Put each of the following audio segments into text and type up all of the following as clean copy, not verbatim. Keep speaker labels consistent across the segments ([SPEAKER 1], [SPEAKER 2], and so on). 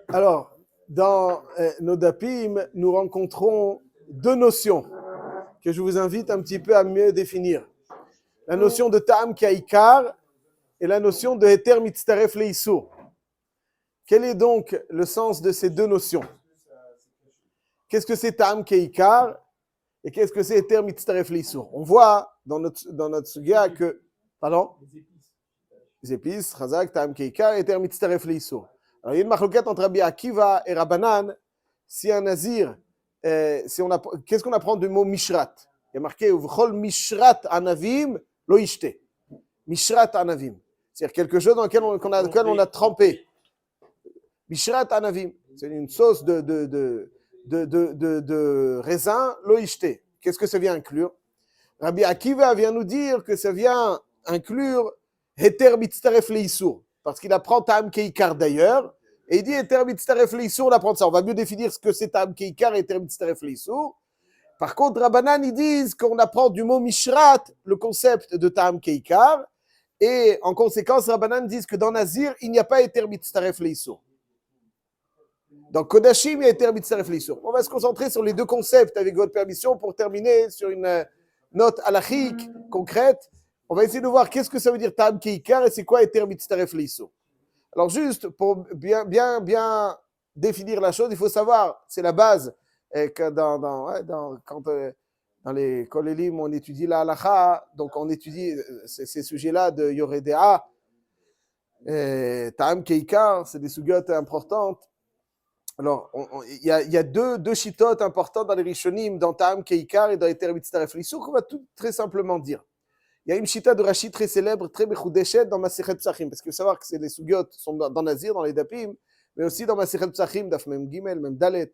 [SPEAKER 1] Alors, dans nos dapim, nous rencontrons deux notions que je vous invite un petit peu à mieux définir. La notion de ta'am ka'ikar et la notion de heter mitztaref leissur. Quel est donc le sens de ces deux notions? Qu'est-ce que c'est ta'am ka'ikar et qu'est-ce que c'est heter mitztaref leissur? On voit dans notre sugya que... Pardon? Les épices, chazak, ta'am ka'ikar et heter mitztaref leissur. Alors, il y a une marloquette entre Rabbi Akiva et Rabbanan. Si un nazir, qu'est-ce qu'on apprend du mot mishrat? Il y a marqué V'chol mishrat anavim lo ishte. Mishrat anavim. C'est-à-dire quelque chose dans lequel on a trempé. Mishrat anavim. C'est une sauce de raisin lo ishte. Qu'est-ce que ça vient inclure? Rabbi Akiva vient nous dire que ça vient inclure heter mitztaref leissur. Parce qu'il apprend ta'am keikar d'ailleurs. Et il dit heter mitztaref leissur, on apprend ça. On va mieux définir ce que c'est ta'am keikar et heter mitztaref leissur. Par contre, Rabbanan, ils disent qu'on apprend du mot mishrat le concept de ta'am keikar. Et en conséquence, Rabbanan disent que dans Nazir, il n'y a pas heter mitztaref leissur. Dans Kodashim, il y a heter mitztaref leissur. On va se concentrer sur les deux concepts avec votre permission pour terminer sur une note halachique concrète. On va essayer de voir qu'est-ce que ça veut dire ta'am keikar et c'est quoi heter mitztaref leissur. Alors juste pour bien définir la chose, il faut savoir, c'est la base que dans les kolélim on étudie la halacha, donc on étudie ces sujets-là de yoredea, ta'am keikar, c'est des sugiotes importantes. Alors il y a deux chitotes importants dans les rishonim, dans ta'am keikar et dans heter mitztaref leissur, qu'on va tout très simplement dire. Il y a une chita de Rashi très célèbre, très mechudeshet dans Masechet Psachim, parce que savoir que c'est les sugyot sont dans Nazir, dans les dapim, mais aussi dans Masechet Psachim, daf mem gimel, mem dalet.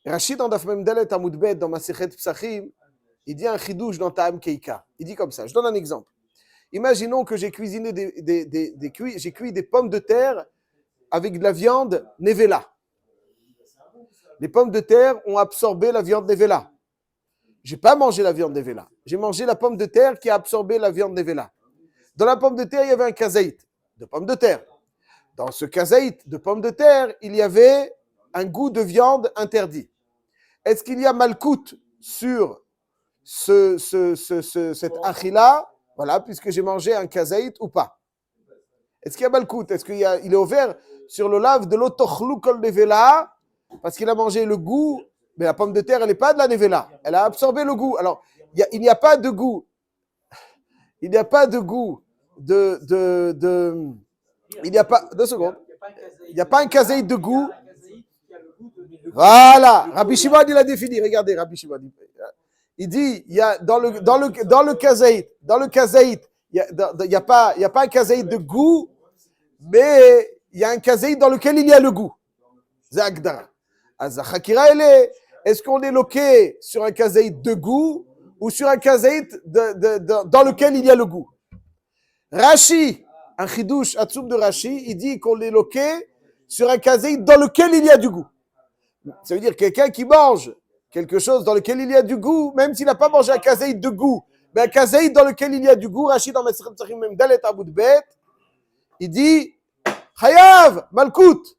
[SPEAKER 1] Rashi dans daf mem dalet amud bet dans Masechet Psachim, il dit un chidouche dans ta'am keikar. Il dit comme ça. Je donne un exemple. Imaginons que j'ai cuisiné j'ai cuit des pommes de terre avec de la viande nevela. Les pommes de terre ont absorbé la viande nevela. Je n'ai pas mangé la viande nevela. J'ai mangé la pomme de terre qui a absorbé la viande nevela. Dans la pomme de terre, il y avait un kazaït de pomme de terre. Dans ce kazaït de pomme de terre, il y avait un goût de viande interdit. Est-ce qu'il y a malkout sur cette achila, voilà, puisque j'ai mangé un kazaït ou pas? Est-ce qu'il y a malkout? Est-ce qu'il est ouvert sur le lave de l'otochlu kol nevela parce qu'il a mangé le goût? Mais la pomme de terre, elle n'est pas de la nevela. Elle a absorbé le goût. Alors, il n'y a pas de goût. Il n'y a pas de goût il n'y a pas... 2 secondes. Il n'y a pas un kazaït de goût. Voilà. Rabbi Shimon, il a défini. Regardez, Rabbi Shimon. Il dit, il y a dans le kazaït, il n'y a pas un kazaït de goût, mais il y a un kazaït dans lequel il y a le goût. Zagdara. Est-ce qu'on est loqué sur un kazaït de goût ou sur un kazaït dans lequel il y a le goût? Rashi, un chidouche atsoum de Rashi, il dit qu'on est loqué sur un kazaït dans lequel il y a du goût. Ça veut dire quelqu'un qui mange quelque chose dans lequel il y a du goût, même s'il n'a pas mangé un kazaït de goût, mais un kazaït dans lequel il y a du goût. Rashi dans Masechet Psachim même dalet amud bet, il dit Chayav malkout.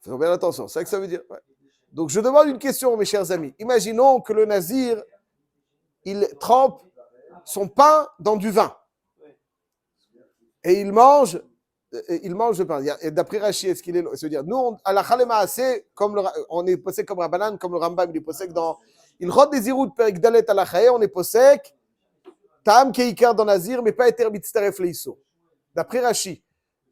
[SPEAKER 1] Faisons bien attention, c'est ça que ça veut dire. Ouais. Donc je demande une question, mes chers amis. Imaginons que le nazir, il trempe son pain dans du vin. Et il mange le pain. Et d'après Rashi, est-ce qu'il est... C'est-à-dire, nous, à la Khalema, on est possèque comme Rabbanan, comme le Rambam, il est possèque dans... Il rote des iroutes, Perek Dalet à la Chaye, on est possèque, Ta'am keikar dans Nazir, mais pas heter mitztaref leissur. D'après Rashi,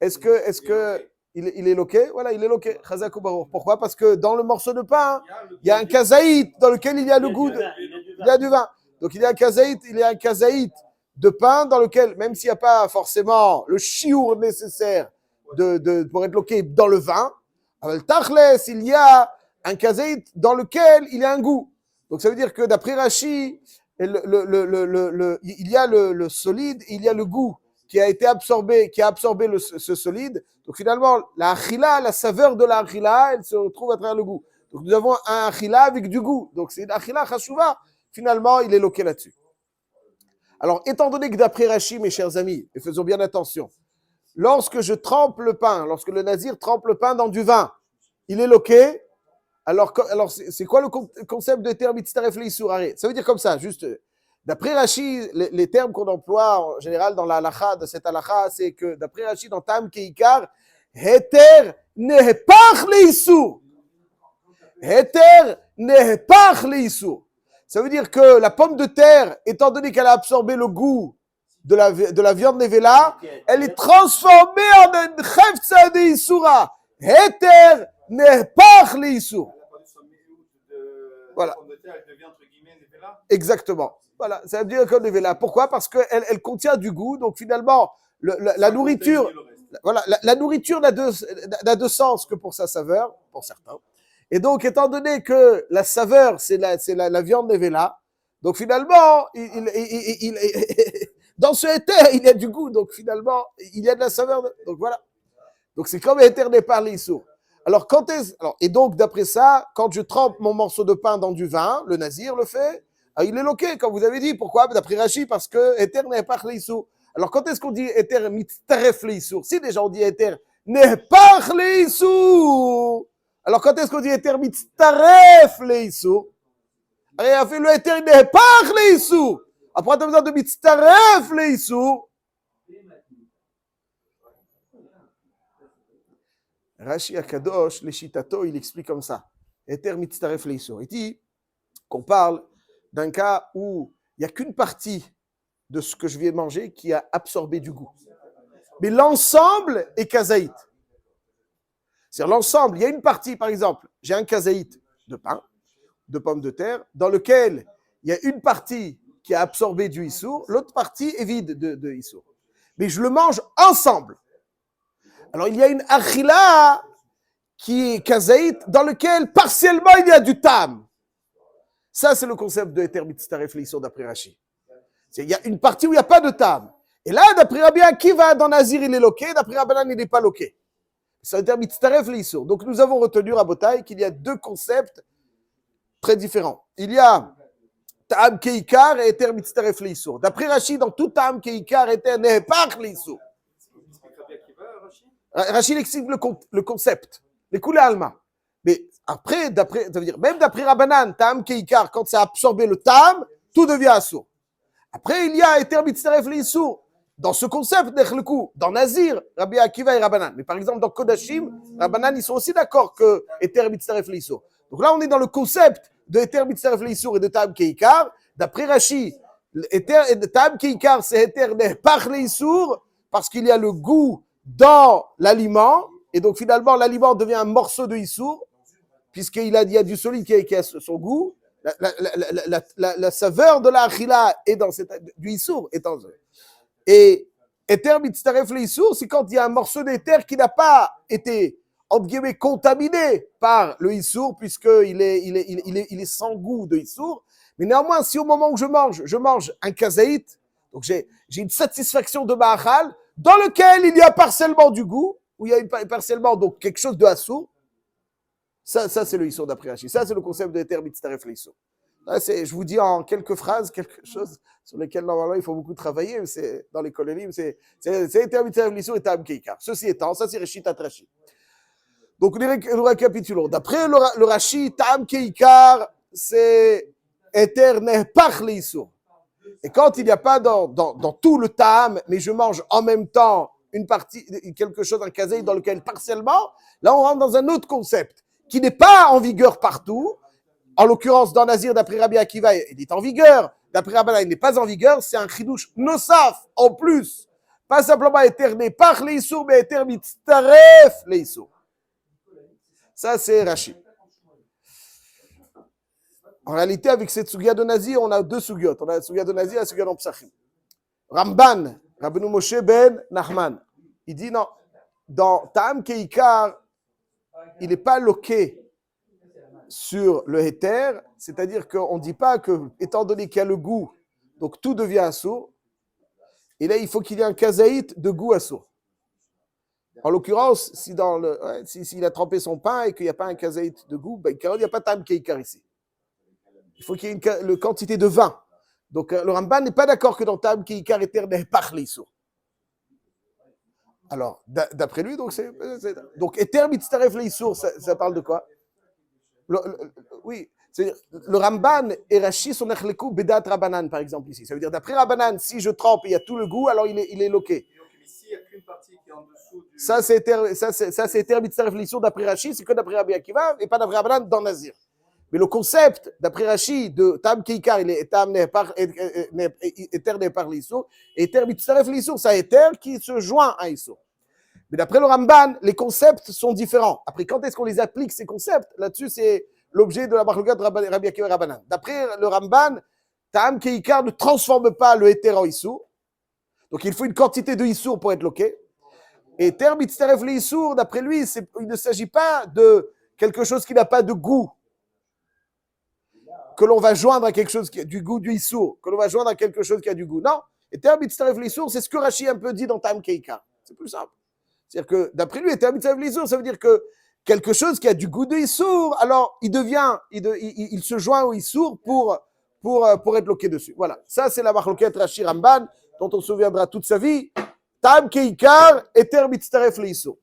[SPEAKER 1] est-ce que il est loqué? Voilà, il est loqué. Chazak ou barour. Pourquoi? Parce que dans le morceau de pain, il y a un kazaït dans lequel il y a le goût, il y a du vin. Donc il y a un kazaït de pain dans lequel, même s'il n'y a pas forcément le chiour nécessaire pour être loqué dans le vin, avec tachles, il y a un kazaït dans lequel il y a un goût. Donc ça veut dire que d'après Rashi, il y a le solide, il y a le goût qui a absorbé ce solide. Donc finalement, la achila, la saveur de la achila, elle se retrouve à travers le goût. Donc nous avons un achila avec du goût. Donc c'est une achila chashuva. Finalement, il est loqué là-dessus. Alors, étant donné que d'après Rashi, mes chers amis, et faisons bien attention, lorsque je trempe le pain, lorsque le nazir trempe le pain dans du vin, il est loqué. Alors c'est quoi le concept de terme mitzaref leisur? Ça veut dire comme ça, juste. D'après Rashi, les termes qu'on emploie en général dans la halacha, de cette halacha, c'est que d'après Rashi, dans Tam Keikar, Heter nehepach leisur. Heter nehepach leisur. Ça veut dire que la pomme de terre, étant donné qu'elle a absorbé le goût de la viande nevela, elle est transformée en un chefza de isura. Heter nehepach leisur. Voilà. Exactement. Voilà, ça veut dire comme nevela. Pourquoi? Parce qu'elle contient du goût, donc finalement, la nourriture, voilà, la nourriture n'a deux sens que pour sa saveur, pour certains. Et donc, étant donné que la saveur, c'est la viande nevela, donc finalement, dans ce éther, il y a du goût, donc finalement, il y a de la saveur. Donc voilà. Donc c'est comme éther n'est pas l'issour. Alors, et donc, d'après ça, quand je trempe mon morceau de pain dans du vin, le nazir le fait, il est loqué, comme vous avez dit. Pourquoi? D'après Rashi, parce que éther n'est pas l'issour. Alors, quand est-ce qu'on dit éther mitzaref l'issour? Si déjà on dit éther n'est pas l'issour, alors quand est-ce qu'on dit éther mitzaref l'issour? Il a fait le éther n'est pas l'issour. Après, tu as besoin de mitzaref l'issour. Rashi Akadosh, les Shitato, il explique comme ça. Éther mitzaref l'issour. Il dit qu'on parle d'un cas où il n'y a qu'une partie de ce que je viens de manger qui a absorbé du goût. Mais l'ensemble est kazaït. C'est-à-dire l'ensemble, il y a une partie, par exemple, j'ai un kazaït de pain, de pommes de terre, dans lequel il y a une partie qui a absorbé du issour, l'autre partie est vide de issour. Mais je le mange ensemble. Alors il y a une achila qui est kazaït, dans lequel partiellement il y a du tam. Ça, c'est le concept de éther mitzaref l'issour d'après Rashi. Il y a une partie où il n'y a pas de tam. Et là, d'après Rabbi Akiva, dans Nazir, il est loqué, d'après Rabbanan, il n'est pas loqué. Ça veut dire mitzaref l'issour. Donc nous avons retenu, Rabotai, qu'il y a deux concepts très différents. Il y a Ta'am Keikar et Eter mitzaref l'issour. D'après Rashi, dans tout Ta'am Keikar, Eter nehepach l'issour. Rashi explique le concept, les coulées alma. Mais après, ça veut dire, même d'après Rabbanan, Ta'am Keikar, quand ça a absorbé le Ta'am, tout devient assour. Après, il y a Eter mitzaref l'issour. Dans ce concept, dans Nazir, Rabbi Akiva et Rabbanan. Mais par exemple, dans Kodashim, Rabbanan, ils sont aussi d'accord que Eter mitzaref l'issour. Donc là, on est dans le concept de Eter mitzaref l'issour et de Ta'am Keikar. D'après Rashi, Ta'am Keikar, c'est Eter nehepach l'issour parce qu'il y a le goût dans l'aliment. Et donc finalement, l'aliment devient un morceau de issour puisqu'il y a du solide qui a son goût. La saveur de la achila est dans du issour. Et éther mitzaref l'issour, c'est quand il y a un morceau d'éther qui n'a pas été, entre guillemets, contaminé par le issour, puisqu'il est sans goût de issour. Mais néanmoins, si au moment où je mange un kazaït, donc j'ai une satisfaction de ma'achal, dans lequel il y a partiellement du goût, où il y a partiellement donc quelque chose de assour, ça c'est le issour d'après Rashi. Ça, c'est le concept de éther mitzaref l'issour. Là, je vous dis en quelques phrases quelque chose sur lesquels normalement il faut beaucoup travailler, mais c'est dans les Kolélim, c'est Eter mitzaref l'issour et Ta'am Keikar. Ceci étant, ça c'est Reshit Rashi. Donc nous récapitulons. D'après le Rashi, Ta'am Keikar, c'est Eter nehepach l'issour. Et quand il n'y a pas dans tout le Ta'am, mais je mange en même temps une partie, quelque chose, un kazaï dans lequel partiellement, là on rentre dans un autre concept qui n'est pas en vigueur partout. En l'occurrence, dans Nazir, d'après Rabbi Akiva, il est en vigueur. D'après Rabbanan, il n'est pas en vigueur. C'est un chidouche nosaf, en plus. Pas simplement éterné par les issour, mais éter mitzaref les issour. Ça, c'est Rashi. En réalité, avec cette sugia de Nazir, on a deux sugiotes. On a la sugia de Nazir et la sugia dans Psachim. Ramban, Rabbeinu Moshe ben Nachman, il dit non, dans Ta'am Keikar, il n'est pas loqué sur le héter, c'est-à-dire qu'on ne dit pas que, étant donné qu'il y a le goût, donc tout devient assour, et là il faut qu'il y ait un kazaït de goût assour. En l'occurrence, s'il a trempé son pain et qu'il n'y a pas un kazaït de goût, il n'y a pas de Ta'am Keikar ici. Il faut qu'il y ait une quantité de vin. Donc le Ramban n'est pas d'accord que dans Ta'am Keikar éter nehepach l'issour. Alors, d'après lui, donc, donc Eter Mitzaref Leissour, ça parle de quoi? Oui, c'est-à-dire, le Ramban et Rashi sont Nechlekou Bedat Rabanan, par exemple, ici. Ça veut dire, d'après Rabanan, si je trempe et il y a tout le goût, alors il est loqué.
[SPEAKER 2] Mais s'il n'y a qu'une partie qui est en dessous du...
[SPEAKER 1] Ça, c'est Eter Mitzaref Leissour d'après Rashi, c'est que d'après Rabbi Akiva et pas d'après Rabanan dans Nazir. Mais le concept, d'après Rashi, de Tam Keikar, il est Tam Eter Nepar Leissour, et Eter Mitzaref Leissour, c'est Eter qui se joint à Issour. Mais d'après le Ramban, les concepts sont différents. Après, quand est-ce qu'on les applique, ces concepts? Là-dessus, c'est l'objet de la Marlogat de Rabbi Akiva et Rabbanan. D'après le Ramban, Ta'am Keikar ne transforme pas le Eter en Issour. Donc, il faut une quantité de Issour pour être loqué. Et Eter Mitzaref le Issour, d'après lui, il ne s'agit pas de quelque chose qui n'a pas de goût, que l'on va joindre à quelque chose qui a du goût du Issour, que l'on va joindre à quelque chose qui a du goût. Non, Eter Mitzaref le Issour, c'est ce que Rashi un peu dit dans Ta'am Keikar. C'est plus simple. C'est-à-dire que, d'après lui, Eter Mitzaref le Issour, ça veut dire que quelque chose qui a du goût de Issour, alors il se joint au Issour pour être loqué dessus. Voilà. Ça, c'est la Machloket Rashi Ramban, dont on se souviendra toute sa vie. Tam Keikar, Eter Mitzaref le Issour.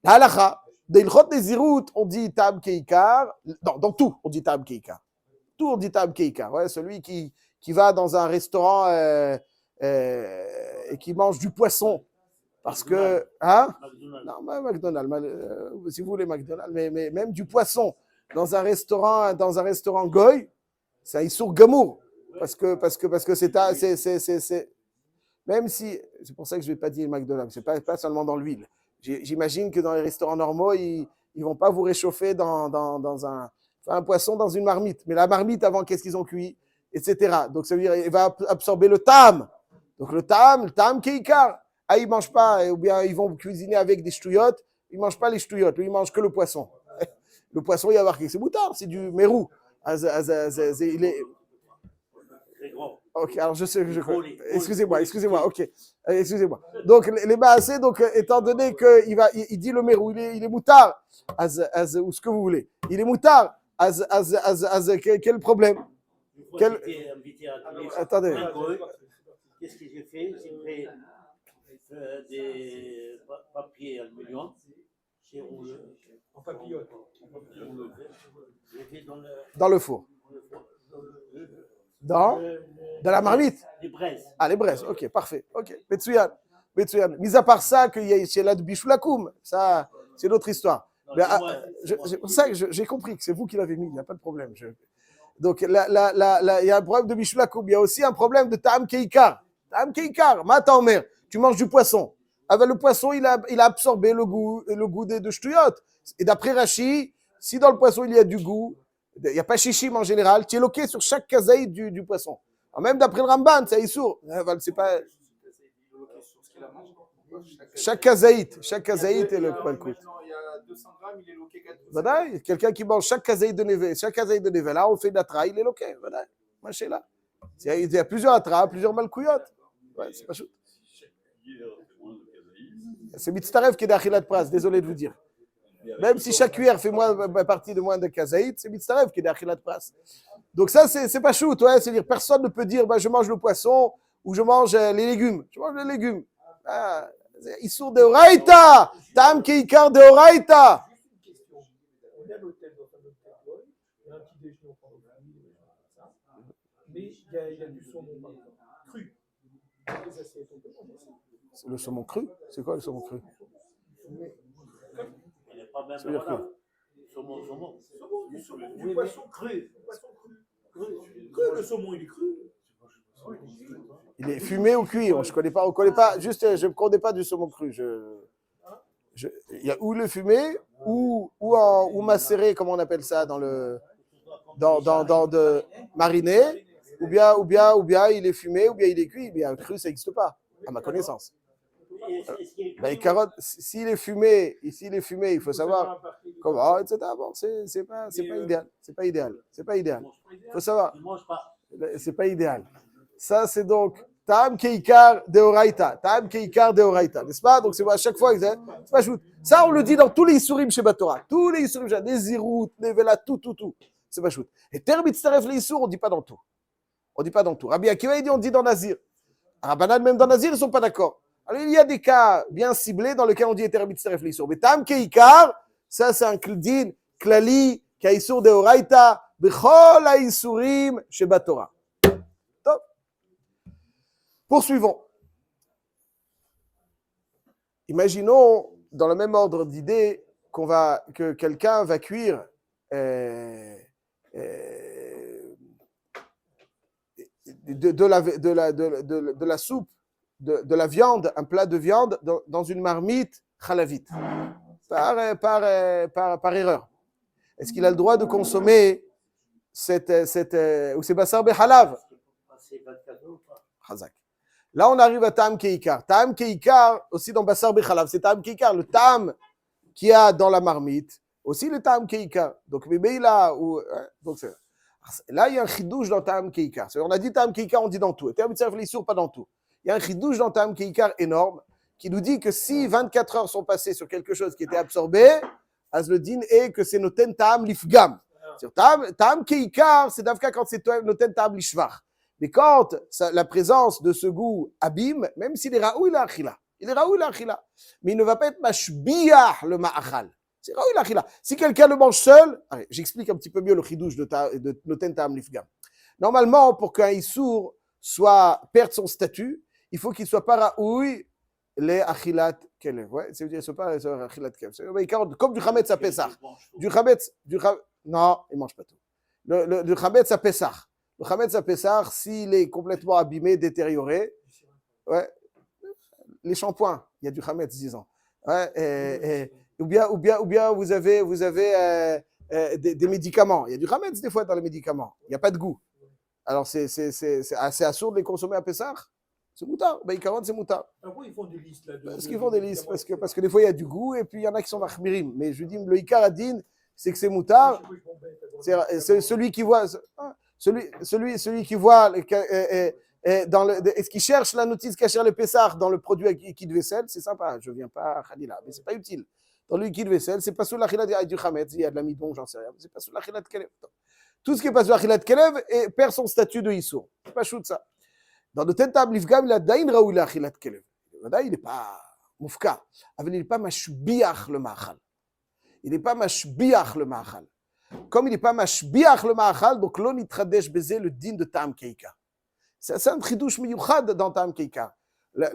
[SPEAKER 1] La halacha, dans Ilchot Nezirut, on dit Tam Keikar. Dans tout, on dit Tam Keikar. Tout, on dit Tam Keikar. Ouais, celui qui va dans un restaurant et qui mange du poisson. Parce que, hein? Non, McDonald's, si vous voulez McDonald's, mais même du poisson dans un restaurant goy, c'est un Issour Gamour. Parce que c'est même si, c'est pour ça que je ne vais pas dire McDonald's, c'est pas seulement dans l'huile. J'imagine que dans les restaurants normaux, ils vont pas vous réchauffer dans un poisson dans une marmite. Mais la marmite, avant, qu'est-ce qu'ils ont cuit, etc. Donc, ça veut dire, il va absorber le tam. Donc, le tam keikar. Ah, ils ne mangent pas, ou bien ils vont cuisiner avec des ch'touillottes. Ils ne mangent pas les ch'touillottes, lui, ils ne mangent que le poisson. Le poisson, il y a marqué, c'est moutard, c'est du mérou. Il est... Ok, alors je sais, excusez-moi, ok. Excusez-moi. Donc, les Maasé, donc, étant donné qu'il dit le mérou, il est moutard, ou ce que vous voulez. Il est moutard, quel problème? Attendez.
[SPEAKER 3] Qu'est-ce que j'ai fait? J'ai fait des papiers aluminium.
[SPEAKER 2] En papillote.
[SPEAKER 1] Dans le four. Dans la marmite.
[SPEAKER 3] Les braises.
[SPEAKER 1] Ah, les braises, ok, parfait. Ok, Metsuyan. Mis à part ça, qu'il y a là de Bichoulakoum, ça, c'est l'autre histoire. C'est pour ça que j'ai compris que c'est vous qui l'avez mis, il n'y a pas de problème. Donc, il y a un problème de Bichoulakoum. Il y a aussi un problème de Ta'am Keikar. Ta'am Keikar, Mataomer, tu manges du poisson. Avec le poisson, il a absorbé le goût de ch'touillot. Et d'après Rashi, si dans le poisson il y a du goût, il n'y a pas chichim en général, tu es loqué sur chaque kazaïd du poisson. Alors même d'après le Ramban, c'est Issour. C'est pas... Chaque kazaïd est le coup.
[SPEAKER 2] Il y a 200 grammes, il est loqué 4
[SPEAKER 1] Voilà, quelqu'un qui mange chaque kazaïd de neve, là, on fait de l'atra, il est loqué. Voilà, machez là. Il y a plusieurs atra, plusieurs malkouyotes. Ouais, c'est pas chouette. C'est Mitztarev qui est d'Achilat Pras, désolé de vous dire. Même si chaque cuillère fait partie de moins de kazaïd, c'est Mitztarev qui est d'Achilat Pras. Donc ça, c'est pas chouette, ouais, c'est-à-dire personne ne peut dire je mange le poisson ou je mange les légumes. Je mange les légumes. Ah, Issour de Oraïta, Tam Keikar de Oraïta.
[SPEAKER 2] On est à l'hôtel dans un hôtel, il y a un petit déjeuner, on prend le ça. Mais il y a du saumon, par exemple, cru. Les assiettes, on peut manger ça.
[SPEAKER 1] C'est le saumon cru? C'est quoi le saumon cru?
[SPEAKER 3] Il n'est pas même
[SPEAKER 1] Ça veut dire quoi?
[SPEAKER 3] Saumon.
[SPEAKER 2] Du saumon, du poisson cru. Le saumon, il est cru.
[SPEAKER 1] Il est fumé ou cuit? On connaît pas. Juste, je ne connais pas du saumon cru. Il y a ou le fumé ou macéré, comment on appelle ça dans de mariné, ou bien il est fumé, ou bien il est cuit. Bien cru, ça n'existe pas, à ma connaissance. Les carottes, s'il est fumé, il faut savoir comment, etc. Bon, c'est pas idéal. C'est pas idéal. Il faut savoir. C'est pas idéal. Ça, c'est donc Ta'am Keikar de Oraïta. Ta'am Keikar de Oraïta. N'est-ce pas? Donc, c'est à chaque fois, c'est pas joute. Ça, on le dit dans tous les Issourim chez Batora. Tous les Issourim, les Zirout, les Vela, tout. C'est pas joute. Et Terbit Staref les Issour, on dit pas dans tout. Rabbi Akiva, il dit, on dit dans Nazir. Rabbanan, même dans Nazir, ils sont pas d'accord. Alors, il y a des cas bien ciblés dans lesquels on dit Eter Mitzaref l'Issour. Mais Tam Keikar, ça c'est un din klali, Kaïsour de Oraita, Bechol Aïsourim, Sheba Torah. Top. Poursuivons. Imaginons, dans le même ordre d'idée, que quelqu'un va cuire de la soupe, de la viande, un plat de viande dans une marmite chalavite, par erreur. Est-ce qu'il a le droit de consommer ou c'est basar behalav? Chazak. Là, on arrive à Tam Keikar. Tam Keikar, aussi dans basar behalav, c'est Tam Keikar. Le Tam qu'il y a dans la marmite, aussi le Tam Keikar. Donc, là, il y a un chidouche dans Tam Keikar. On a dit Tam Keikar, on dit dans tout. Terme Mitzaref l'Issour, pas dans tout. Il y a un chidouche dans Tam Keikar énorme qui nous dit que si 24 heures sont passées sur quelque chose qui était absorbé, Azledin est que c'est Noten Tam Lifgam. Tam Keikar, c'est d'Afka quand c'est Noten Tam Lishvar. Mais quand la présence de ce goût abîme, même s'il est Raoui la Achila, il est Raoui la Achila, mais il ne va pas être Mashbiach le Ma'achal. C'est Raoui la Achila. Si quelqu'un le mange seul, allez, j'explique un petit peu mieux le chidouche de Noten Tam Lifgam. Normalement, pour qu'un Issour perde son statut, il faut qu'il ne soit pas Raoui les Achilat Kelev. Ouais, ça veut dire, ce n'est pas Achilat Kelev. Comme du Chametz à Pessah. Non, il ne mange pas tout. Du Chametz à Pessah. Le Chametz à Pessah, s'il est complètement abîmé, détérioré, ouais, les shampoings, il y a du Chametz, disons. Ouais, ou bien vous avez des médicaments. Il y a du Chametz des fois dans les médicaments. Il n'y a pas de goût. Alors, c'est assez assourd de les consommer à Pessah. C'est moutard. Ben, 40, c'est moutard.
[SPEAKER 2] Pourquoi ils font des listes là?
[SPEAKER 1] Parce qu'ils font des listes, parce que des fois il y a du goût et puis il y en a qui sont machmirim. Mais je dis, le Ikar Adin, c'est que c'est moutard. C'est celui qui voit. Celui qui voit, est-ce qu'il cherche la notice cachère le Pessah dans le produit liquide vaisselle, c'est sympa, je ne viens pas à Khalila, mais ce n'est pas utile. Dans le liquide vaisselle, c'est pas sous la khila du Khametz, il y a de l'amidon, j'en sais rien, c'est pas sous la khila de Kelev. Tout ce qui est pas sous la khila de Kelev perd son statut de Issour. C'est pas chou de ça. Dans le Tentab Lifgam, il a daïn raoui la khila de Kelev. Il n'est pas moufka, il n'est pas mashbiach le ma'achal. Il n'est pas mashbiach le ma'achal. Comme il n'est pas mashbiach le ma'achal, donc l'on y tradesh baiser le din de Tam Keika. C'est un chidouche miyuchad dans Tam Keika. Dans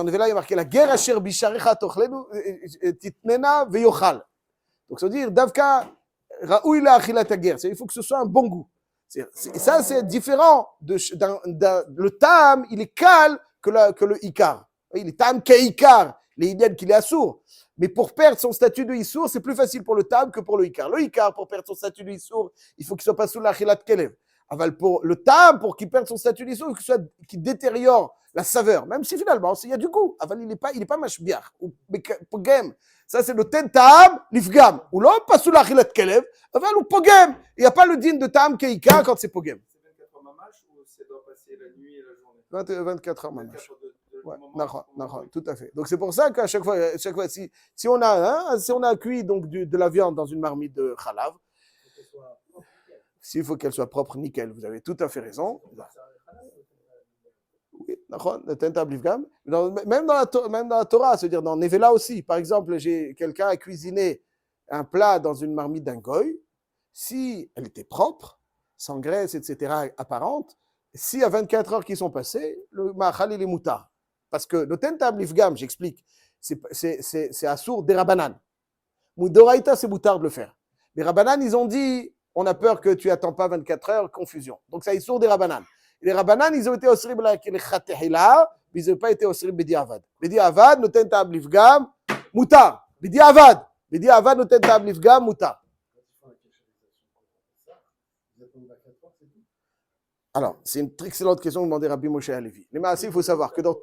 [SPEAKER 1] le Vela, il y a marqué la guerre asher bisharecha tochlenu titnena veyochal. Donc ça veut dire davka raoui la achilat guerre. Il faut que ce soit un bon goût. Et ça, c'est différent. Le Tam, il est cal que le Ikar. Il est Tam Keikar. Les idées qu'il est assourd. Mais pour perdre son statut de Issour, c'est plus facile pour le Tam que pour le Ikar. Le Ikar, pour perdre son statut de Issour, il faut qu'il soit pas sous la Khilat Kelev. Aval pour le Tam, pour qu'il perde son statut d'Issour, il faut qu'il détériore la saveur. Même si finalement, il y a du goût. Aval, il n'est pas mashbiach ou pogem. Ça, c'est le Tam, l'ifgam. Ou l'on pas sous la Khilat Kelev. Aval, ou pogem. Il n'y a pas le din de Tam Keikar quand c'est pogem.
[SPEAKER 4] C'est 24 heures mamash ou c'est doit passer la nuit et la journée?
[SPEAKER 1] 24 heures mamash. Ouais,
[SPEAKER 4] moment,
[SPEAKER 1] tout à fait. Donc c'est pour ça qu'à chaque fois si on a cuit donc de la viande dans une marmite de khalav, s'il faut qu'elle soit propre, nickel. Vous avez tout à fait raison. Oui, même dans la Torah, c'est-à-dire dans Nevela aussi. Par exemple, quelqu'un a cuisiné un plat dans une marmite d'un goy. Si elle était propre, sans graisse, etc., apparente, si à 24 heures qui sont passées, le ma'achal il est moutard. Parce que le tentab lifgam, j'explique, c'est assour des rabanan. Moudoraïta, c'est moutard de le faire. Les rabanan, ils ont dit, on a peur que tu attends pas 24 heures, confusion. Donc ça, ils sont des rabanan. Les rabanan, ils ont été osrib la khatehila, mais ils n'ont pas été osrib bedi avad. Bedi avad, le tentab lifgam, moutard. Bedi avad, le tentab lifgam, moutard. Alors, c'est une très excellente question que demandait Rabbi Moshe Halevi. Les Maasé, il faut savoir que dans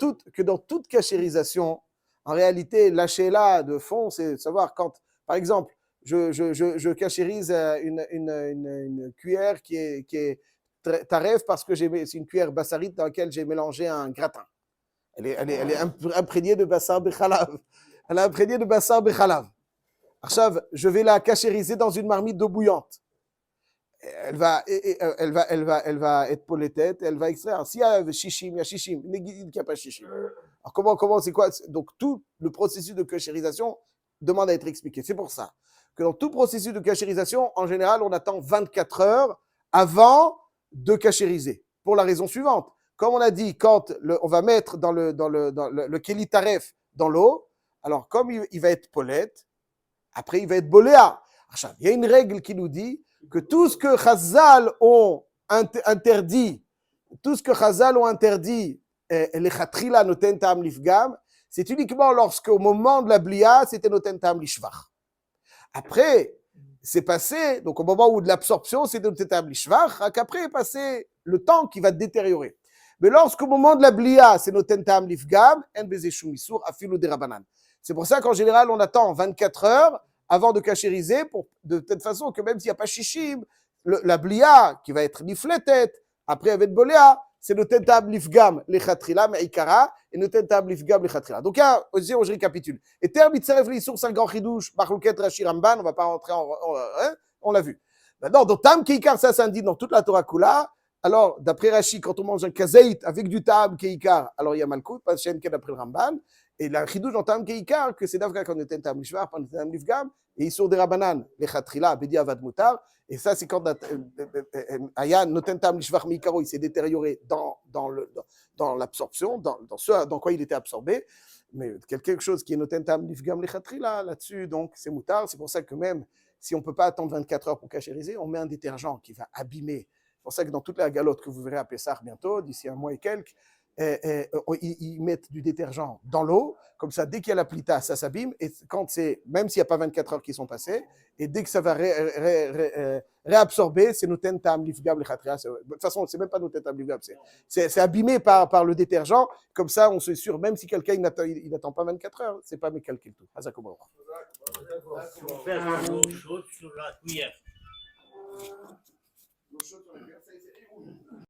[SPEAKER 1] toute cachérisation, en réalité, la shéla de fond, c'est de savoir quand, par exemple, je cachérise une cuillère qui est taref parce que c'est une cuillère bassarite dans laquelle j'ai mélangé un gratin. Elle est imprégnée de bassar bechalav. Elle est imprégnée de bassar bechalav. Achav, je vais la cachériser dans une marmite d'eau bouillante. elle va être polétette, elle va extraire. S'il y a shishim, il y a shishim. Il n'y a pas shishim. Alors comment, c'est quoi? Donc tout le processus de cachérisation demande à être expliqué. C'est pour ça que dans tout processus de cachérisation, en général, on attend 24 heures avant de cachériser. Pour la raison suivante. Comme on a dit, quand on va mettre dans le Keli Taref dans l'eau, alors comme il va être polette, après il va être boléa. Il y a une règle qui nous dit que tout ce que Chazal ont interdit, les chatrila noten tam lifgam, c'est uniquement lorsqu'au moment de la blia, c'était noten tam lishvach. Après, c'est passé, donc au moment où de l'absorption, c'était noten tam lishvach, qu'après est passé le temps qui va détériorer. Mais lorsqu'au moment de la blia, c'est noten tam lifgam, en bezeshum isur afilu de rabanan. C'est pour ça qu'en général, on attend 24 heures avant de cachériser, de telle façon que même s'il n'y a pas shishim, la blia qui va être nifletet, après avec boléa, c'est le tentab lifgam lechatrila, mais ikara, et le tentab lifgam lechatrila. Donc, je récapitule. Et terme itzaref l'isur, c'est un grand chidouche, machlouket rashi ramban, on va pas rentrer on l'a vu. Maintenant, dans tam keikar, ça s'indique dans toute la Torah Kula. Alors, d'après Rashi, quand on mange un kazeit avec du tam keikar, alors il y a malkout, pas de ken d'après le ramban. Et la chidouche dans tam keikar, que c'est d'avka quand on était tam lishvar, pas tam lifgam, et ils sont des rabanan, les chatrila, bedi avad mutar. Et ça, c'est quand Ayan, noten tam lishvar mikaro, il s'est détérioré dans l'absorption, dans quoi il était absorbé. Mais quelque chose qui est noten tam lifgam les chatrila, là-dessus, donc c'est mutar. C'est pour ça que même si on ne peut pas attendre 24 heures pour cachériser, on met un détergent qui va abîmer. C'est pour ça que dans toute la galotte que vous verrez à Pessah bientôt, d'ici un mois et quelques, ils mettent du détergent dans l'eau, comme ça, dès qu'il y a la plita, ça s'abîme, et même s'il n'y a pas 24 heures qui sont passées, et dès que ça va réabsorber, c'est noten tam lifgam lechatria. De toute façon, c'est même pas noten tam lifgam, c'est abîmé par le détergent, comme ça, on se sûr, même si quelqu'un il n'attend pas 24 heures, c'est pas mes calculs tout. Hazakomor.
[SPEAKER 3] On fait l'eau chaude sur la cuillère.
[SPEAKER 1] L'eau chaude sur la cuillère, ça, c'est